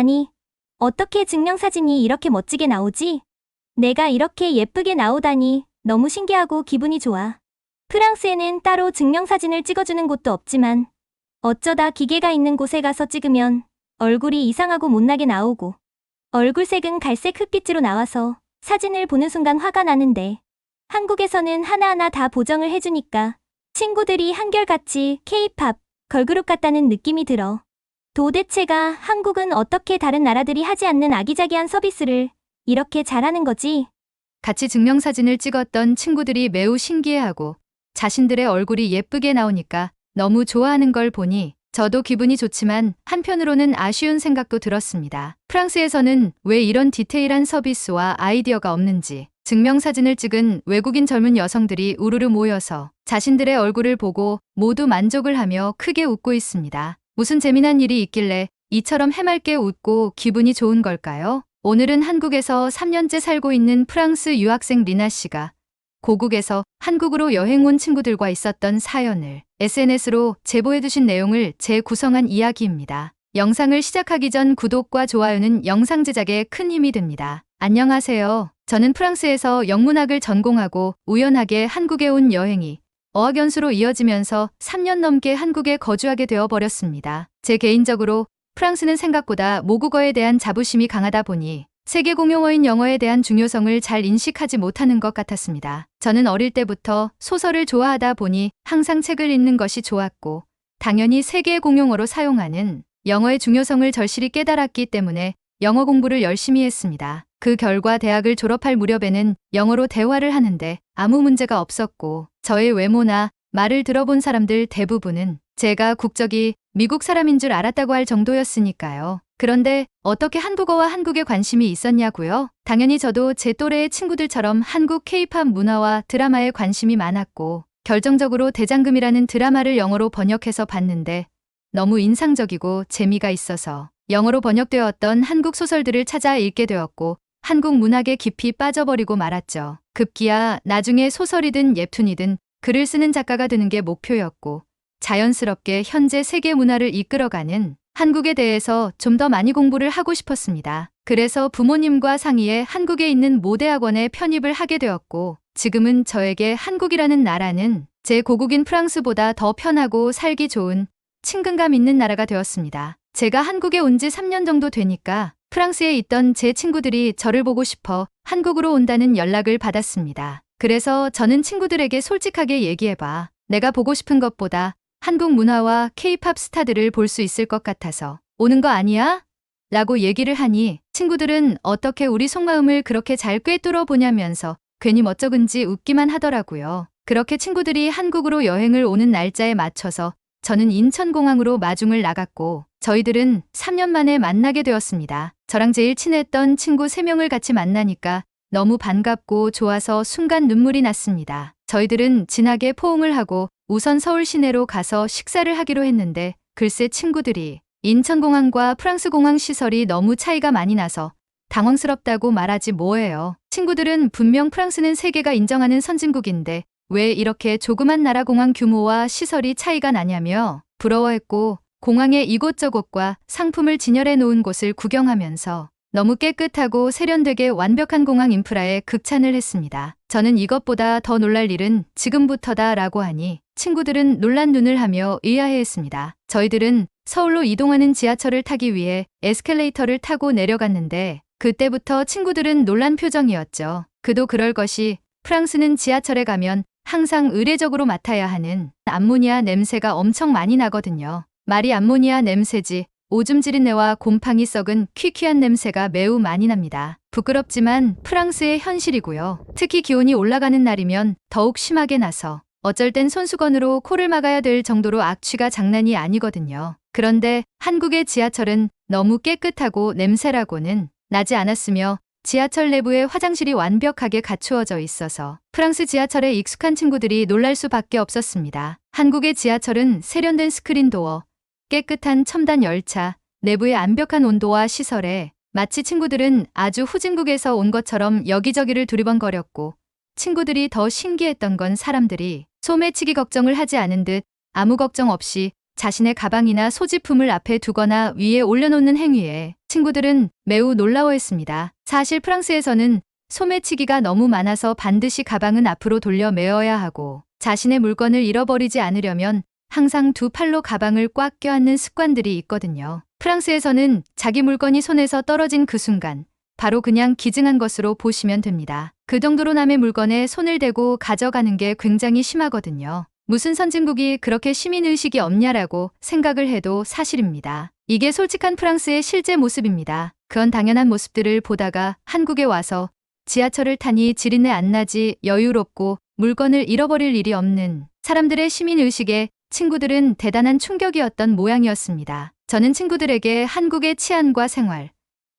아니, 어떻게 증명사진이 이렇게 멋지게 나오지? 내가 이렇게 예쁘게 나오다니 너무 신기하고 기분이 좋아. 프랑스에는 따로 증명사진을 찍어주는 곳도 없지만 어쩌다 기계가 있는 곳에 가서 찍으면 얼굴이 이상하고 못나게 나오고 얼굴색은 갈색 흑빛으로 나와서 사진을 보는 순간 화가 나는데 한국에서는 하나하나 다 보정을 해주니까 친구들이 한결같이 K-팝 걸그룹 같다는 느낌이 들어. 도대체가 한국은 어떻게 다른 나라들이 하지 않는 아기자기한 서비스를 이렇게 잘하는 거지? 같이 증명사진을 찍었던 친구들이 매우 신기해하고 자신들의 얼굴이 예쁘게 나오니까 너무 좋아하는 걸 보니 저도 기분이 좋지만 한편으로는 아쉬운 생각도 들었습니다. 프랑스에서는 왜 이런 디테일한 서비스와 아이디어가 없는지 증명사진을 찍은 외국인 젊은 여성들이 우르르 모여서 자신들의 얼굴을 보고 모두 만족을 하며 크게 웃고 있습니다. 무슨 재미난 일이 있길래 이처럼 해맑게 웃고 기분이 좋은 걸까요? 오늘은 한국에서 3년째 살고 있는 프랑스 유학생 리나 씨가 고국에서 한국으로 여행 온 친구들과 있었던 사연을 SNS로 제보해두신 내용을 재구성한 이야기입니다. 영상을 시작하기 전 구독과 좋아요는 영상 제작에 큰 힘이 됩니다. 안녕하세요. 저는 프랑스에서 영문학을 전공하고 우연하게 한국에 온 여행이 어학연수로 이어지면서 3년 넘게 한국에 거주하게 되어버렸습니다. 제 개인적으로 프랑스는 생각보다 모국어에 대한 자부심이 강하다 보니 세계 공용어인 영어에 대한 중요성을 잘 인식하지 못하는 것 같았습니다. 저는 어릴 때부터 소설을 좋아하다 보니 항상 책을 읽는 것이 좋았고 당연히 세계 공용어로 사용하는 영어의 중요성을 절실히 깨달았기 때문에 영어 공부를 열심히 했습니다. 그 결과 대학을 졸업할 무렵에는 영어로 대화를 하는데 아무 문제가 없었고 저의 외모나 말을 들어본 사람들 대부분은 제가 국적이 미국 사람인 줄 알았다고 할 정도였으니까요. 그런데 어떻게 한국어와 한국에 관심이 있었냐고요? 당연히 저도 제 또래의 친구들처럼 한국 K-팝 문화와 드라마에 관심이 많았고 결정적으로 대장금이라는 드라마를 영어로 번역해서 봤는데 너무 인상적이고 재미가 있어서 영어로 번역되었던 한국 소설들을 찾아 읽게 되었고 한국 문학에 깊이 빠져버리고 말았죠. 급기야 나중에 소설이든 웹툰이든 글을 쓰는 작가가 되는 게 목표였고 자연스럽게 현재 세계 문화를 이끌어가는 한국에 대해서 좀 더 많이 공부를 하고 싶었습니다. 그래서 부모님과 상의해 한국에 있는 모대학원에 편입을 하게 되었고 지금은 저에게 한국이라는 나라는 제 고국인 프랑스보다 더 편하고 살기 좋은 친근감 있는 나라가 되었습니다. 제가 한국에 온 지 3년 정도 되니까 프랑스에 있던 제 친구들이 저를 보고 싶어 한국으로 온다는 연락을 받았습니다. 그래서 저는 친구들에게 솔직하게 얘기해봐. 내가 보고 싶은 것보다 한국 문화와 K-팝 스타들을 볼 수 있을 것 같아서 오는 거 아니야? 라고 얘기를 하니 친구들은 어떻게 우리 속마음을 그렇게 잘 꿰뚫어 보냐면서 괜히 멋쩍은지 웃기만 하더라고요. 그렇게 친구들이 한국으로 여행을 오는 날짜에 맞춰서 저는 인천공항으로 마중을 나갔고 저희들은 3년 만에 만나게 되었습니다. 저랑 제일 친했던 친구 3명을 같이 만나니까 너무 반갑고 좋아서 순간 눈물이 났습니다. 저희들은 진하게 포옹을 하고 우선 서울 시내로 가서 식사를 하기로 했는데 글쎄 친구들이 인천공항과 프랑스공항 시설이 너무 차이가 많이 나서 당황스럽다고 말하지 뭐예요. 친구들은 분명 프랑스는 세계가 인정하는 선진국인데 왜 이렇게 조그만 나라 공항 규모와 시설이 차이가 나냐며 부러워했고 공항의 이곳저곳과 상품을 진열해 놓은 곳을 구경하면서 너무 깨끗하고 세련되게 완벽한 공항 인프라에 극찬을 했습니다. 저는 이것보다 더 놀랄 일은 지금부터다 라고 하니 친구들은 놀란 눈을 하며 의아해했습니다. 저희들은 서울로 이동하는 지하철을 타기 위해 에스컬레이터를 타고 내려갔는데 그때부터 친구들은 놀란 표정이었죠. 그도 그럴 것이 프랑스는 지하철에 가면 항상 의례적으로 맡아야 하는 암모니아 냄새가 엄청 많이 나거든요. 말이 암모니아 냄새지 오줌 지린내와 곰팡이 썩은 퀴퀴한 냄새가 매우 많이 납니다. 부끄럽지만 프랑스의 현실이고요. 특히 기온이 올라가는 날이면 더욱 심하게 나서 어쩔 땐 손수건으로 코를 막아야 될 정도로 악취가 장난이 아니거든요. 그런데 한국의 지하철은 너무 깨끗하고 냄새라고는 나지 않았으며 지하철 내부에 화장실이 완벽하게 갖추어져 있어서 프랑스 지하철에 익숙한 친구들이 놀랄 수밖에 없었습니다. 한국의 지하철은 세련된 스크린 도어, 깨끗한 첨단 열차, 내부의 완벽한 온도와 시설에 마치 친구들은 아주 후진국에서 온 것처럼 여기저기를 두리번거렸고 친구들이 더 신기했던 건 사람들이 소매치기 걱정을 하지 않은 듯 아무 걱정 없이 자신의 가방이나 소지품을 앞에 두거나 위에 올려놓는 행위에 친구들은 매우 놀라워했습니다. 사실 프랑스에서는 소매치기가 너무 많아서 반드시 가방은 앞으로 돌려 메어야 하고 자신의 물건을 잃어버리지 않으려면 항상 두 팔로 가방을 꽉 껴안는 습관들이 있거든요. 프랑스에서는 자기 물건이 손에서 떨어진 그 순간 바로 그냥 기증한 것으로 보시면 됩니다. 그 정도로 남의 물건에 손을 대고 가져가는 게 굉장히 심하거든요. 무슨 선진국이 그렇게 시민의식이 없냐라고 생각을 해도 사실입니다. 이게 솔직한 프랑스의 실제 모습입니다. 그런 당연한 모습들을 보다가 한국에 와서 지하철을 타니 지린내 안 나지 여유롭고 물건을 잃어버릴 일이 없는 사람들의 시민의식에 친구들은 대단한 충격이었던 모양이었습니다. 저는 친구들에게 한국의 치안과 생활,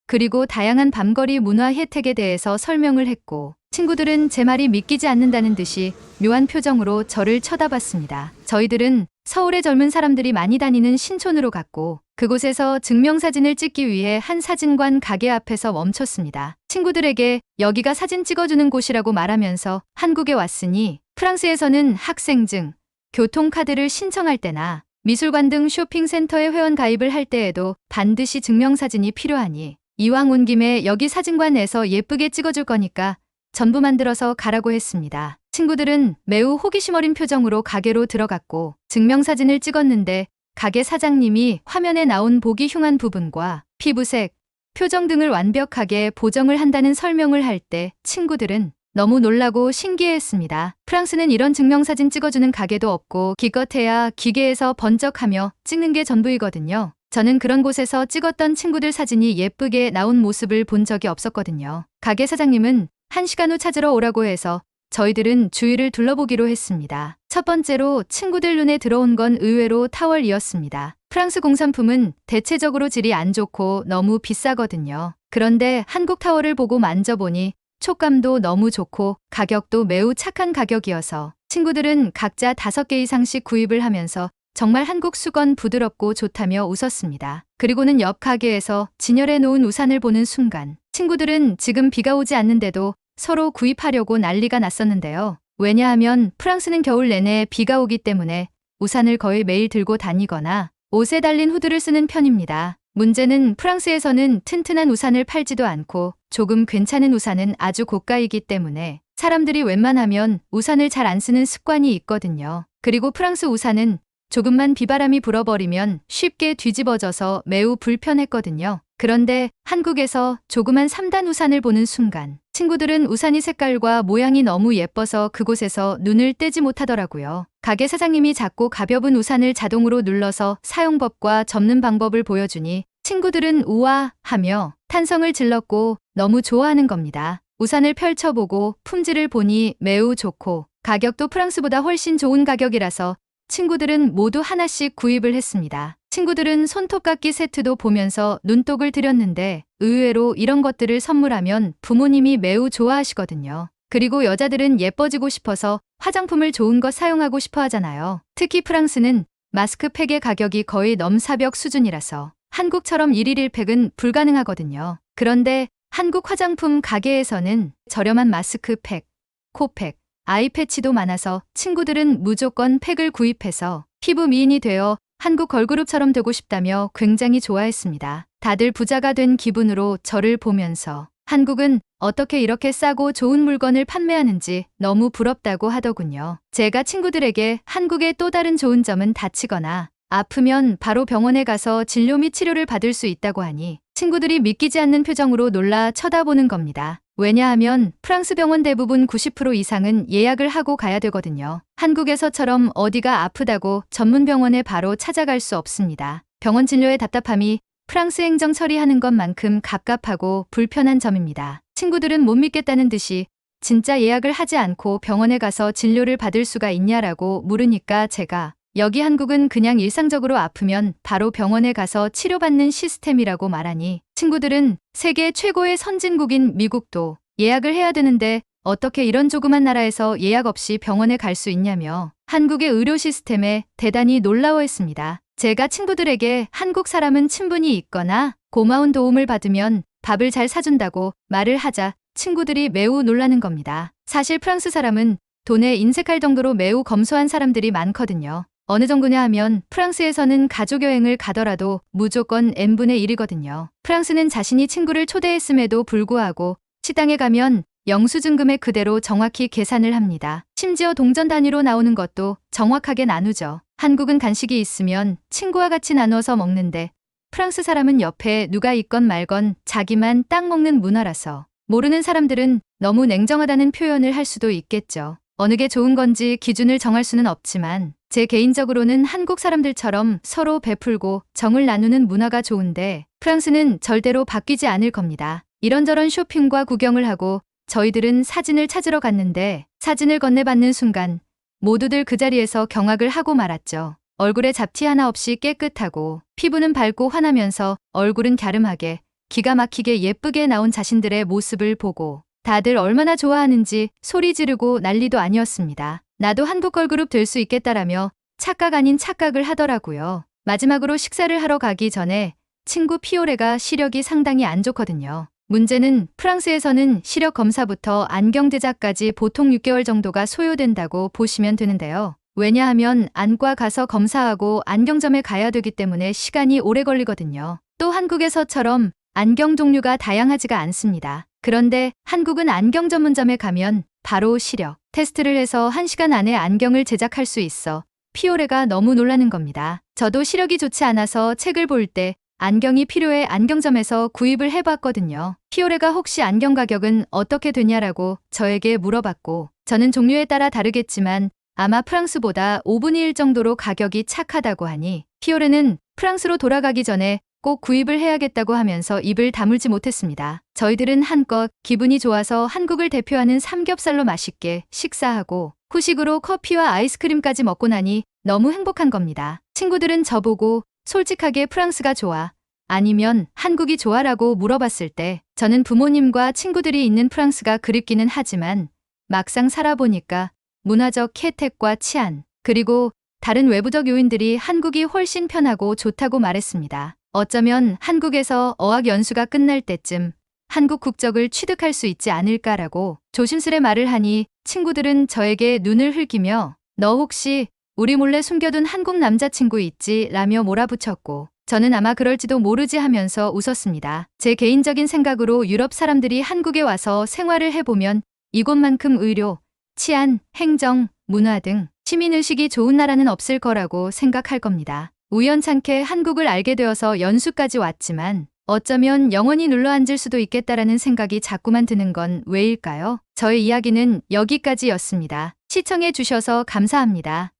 그리고 다양한 밤거리 문화 혜택에 대해서 설명을 했고 친구들은 제 말이 믿기지 않는다는 듯이 묘한 표정으로 저를 쳐다봤습니다. 저희들은 서울의 젊은 사람들이 많이 다니는 신촌으로 갔고 그곳에서 증명사진을 찍기 위해 한 사진관 가게 앞에서 멈췄습니다. 친구들에게 여기가 사진 찍어주는 곳이라고 말하면서 한국에 왔으니 프랑스에서는 학생증, 교통카드를 신청할 때나 미술관 등 쇼핑센터에 회원 가입을 할 때에도 반드시 증명사진이 필요하니 이왕 온 김에 여기 사진관에서 예쁘게 찍어줄 거니까 전부 만들어서 가라고 했습니다. 친구들은 매우 호기심 어린 표정으로 가게로 들어갔고 증명사진을 찍었는데 가게 사장님이 화면에 나온 보기 흉한 부분과 피부색, 표정 등을 완벽하게 보정을 한다는 설명을 할 때 친구들은 너무 놀라고 신기해했습니다. 프랑스는 이런 증명사진 찍어주는 가게도 없고 기껏해야 기계에서 번쩍하며 찍는 게 전부이거든요. 저는 그런 곳에서 찍었던 친구들 사진이 예쁘게 나온 모습을 본 적이 없었거든요. 가게 사장님은 1시간 후 찾으러 오라고 해서 저희들은 주위를 둘러보기로 했습니다. 첫 번째로 친구들 눈에 들어온 건 의외로 타월이었습니다. 프랑스 공산품은 대체적으로 질이 안 좋고 너무 비싸거든요. 그런데 한국 타월을 보고 만져보니 촉감도 너무 좋고 가격도 매우 착한 가격이어서 친구들은 각자 5개 이상씩 구입을 하면서 정말 한국 수건 부드럽고 좋다며 웃었습니다. 그리고는 옆 가게에서 진열해 놓은 우산을 보는 순간 친구들은 지금 비가 오지 않는데도 서로 구입하려고 난리가 났었는데요. 왜냐하면 프랑스는 겨울 내내 비가 오기 때문에 우산을 거의 매일 들고 다니거나 옷에 달린 후드를 쓰는 편입니다. 문제는 프랑스에서는 튼튼한 우산을 팔지도 않고 조금 괜찮은 우산은 아주 고가이기 때문에 사람들이 웬만하면 우산을 잘 안 쓰는 습관이 있거든요. 그리고 프랑스 우산은 조금만 비바람이 불어버리면 쉽게 뒤집어져서 매우 불편했거든요. 그런데 한국에서 조그만 3단 우산을 보는 순간 친구들은 우산이 색깔과 모양이 너무 예뻐서 그곳에서 눈을 떼지 못하더라고요. 가게 사장님이 작고 가벼운 우산을 자동으로 눌러서 사용법과 접는 방법을 보여주니 친구들은 우와 하며 탄성을 질렀고 너무 좋아하는 겁니다. 우산을 펼쳐보고 품질을 보니 매우 좋고 가격도 프랑스보다 훨씬 좋은 가격이라서 친구들은 모두 하나씩 구입을 했습니다. 친구들은 손톱깎이 세트도 보면서 눈독을 들였는데 의외로 이런 것들을 선물하면 부모님이 매우 좋아하시거든요. 그리고 여자들은 예뻐지고 싶어서 화장품을 좋은 것 사용하고 싶어 하잖아요. 특히 프랑스는 마스크팩의 가격이 거의 넘사벽 수준이라서 한국처럼 1일 1팩은 불가능하거든요. 그런데 한국 화장품 가게에서는 저렴한 마스크팩, 코팩, 아이패치도 많아서 친구들은 무조건 팩을 구입해서 피부 미인이 되어 한국 걸그룹처럼 되고 싶다며 굉장히 좋아했습니다. 다들 부자가 된 기분으로 저를 보면서 한국은 어떻게 이렇게 싸고 좋은 물건을 판매하는지 너무 부럽다고 하더군요. 제가 친구들에게 한국의 또 다른 좋은 점은 다치거나 아프면 바로 병원에 가서 진료 및 치료를 받을 수 있다고 하니 친구들이 믿기지 않는 표정으로 놀라 쳐다보는 겁니다. 왜냐하면 프랑스 병원 대부분 90% 이상은 예약을 하고 가야 되거든요. 한국에서처럼 어디가 아프다고 전문 병원에 바로 찾아갈 수 없습니다. 병원 진료의 답답함이 프랑스 행정 처리하는 것만큼 갑갑하고 불편한 점입니다. 친구들은 못 믿겠다는 듯이 진짜 예약을 하지 않고 병원에 가서 진료를 받을 수가 있냐라고 물으니까 제가 여기 한국은 그냥 일상적으로 아프면 바로 병원에 가서 치료받는 시스템이라고 말하니 친구들은 세계 최고의 선진국인 미국도 예약을 해야 되는데 어떻게 이런 조그만 나라에서 예약 없이 병원에 갈 수 있냐며 한국의 의료 시스템에 대단히 놀라워했습니다. 제가 친구들에게 한국 사람은 친분이 있거나 고마운 도움을 받으면 밥을 잘 사준다고 말을 하자 친구들이 매우 놀라는 겁니다. 사실 프랑스 사람은 돈에 인색할 정도로 매우 검소한 사람들이 많거든요. 어느 정도냐 하면 프랑스에서는 가족여행을 가더라도 무조건 n분의 1이거든요. 프랑스는 자신이 친구를 초대했음에도 불구하고 식당에 가면 영수증 금액 그대로 정확히 계산을 합니다. 심지어 동전 단위로 나오는 것도 정확하게 나누죠. 한국은 간식이 있으면 친구와 같이 나눠서 먹는데 프랑스 사람은 옆에 누가 있건 말건 자기만 딱 먹는 문화라서 모르는 사람들은 너무 냉정하다는 표현을 할 수도 있겠죠. 어느 게 좋은 건지 기준을 정할 수는 없지만 제 개인적으로는 한국 사람들처럼 서로 베풀고 정을 나누는 문화가 좋은데 프랑스는 절대로 바뀌지 않을 겁니다. 이런저런 쇼핑과 구경을 하고 저희들은 사진을 찾으러 갔는데 사진을 건네받는 순간 모두들 그 자리에서 경악을 하고 말았죠. 얼굴에 잡티 하나 없이 깨끗하고 피부는 밝고 환하면서 얼굴은 갸름하게 기가 막히게 예쁘게 나온 자신들의 모습을 보고 다들 얼마나 좋아하는지 소리 지르고 난리도 아니었습니다. 나도 한국 걸그룹 될 수 있겠다라며 착각 아닌 착각을 하더라고요. 마지막으로 식사를 하러 가기 전에 친구 피오레가 시력이 상당히 안 좋거든요. 문제는 프랑스에서는 시력 검사부터 안경 제작까지 보통 6개월 정도가 소요된다고 보시면 되는데요. 왜냐하면 안과 가서 검사하고 안경점에 가야 되기 때문에 시간이 오래 걸리거든요. 또 한국에서처럼 안경 종류가 다양하지가 않습니다. 그런데 한국은 안경 전문점에 가면 바로 시력 테스트를 해서 1시간 안에 안경을 제작할 수 있어 피오레가 너무 놀라는 겁니다. 저도 시력이 좋지 않아서 책을 볼 때 안경이 필요해 안경점에서 구입을 해봤거든요. 피오레가 혹시 안경 가격은 어떻게 되냐라고 저에게 물어봤고 저는 종류에 따라 다르겠지만 아마 프랑스보다 5분의 1 정도로 가격이 착하다고 하니 피오레는 프랑스로 돌아가기 전에 꼭 구입을 해야겠다고 하면서 입을 다물지 못했습니다. 저희들은 한껏 기분이 좋아서 한국을 대표하는 삼겹살로 맛있게 식사하고 후식으로 커피와 아이스크림까지 먹고 나니 너무 행복한 겁니다. 친구들은 저보고 솔직하게 프랑스가 좋아 아니면 한국이 좋아라고 물어봤을 때 저는 부모님과 친구들이 있는 프랑스가 그립기는 하지만 막상 살아보니까 문화적 혜택과 치안 그리고 다른 외부적 요인들이 한국이 훨씬 편하고 좋다고 말했습니다. 어쩌면 한국에서 어학 연수가 끝날 때쯤 한국 국적을 취득할 수 있지 않을까라고 조심스레 말을 하니 친구들은 저에게 눈을 흘기며 너 혹시 우리 몰래 숨겨둔 한국 남자친구 있지? 라며 몰아붙였고 저는 아마 그럴지도 모르지 하면서 웃었습니다. 제 개인적인 생각으로 유럽 사람들이 한국에 와서 생활을 해보면 이곳만큼 의료, 치안, 행정, 문화 등 시민의식이 좋은 나라는 없을 거라고 생각할 겁니다. 우연찮게 한국을 알게 되어서 연수까지 왔지만 어쩌면 영원히 눌러앉을 수도 있겠다라는 생각이 자꾸만 드는 건 왜일까요? 저의 이야기는 여기까지였습니다. 시청해 주셔서 감사합니다.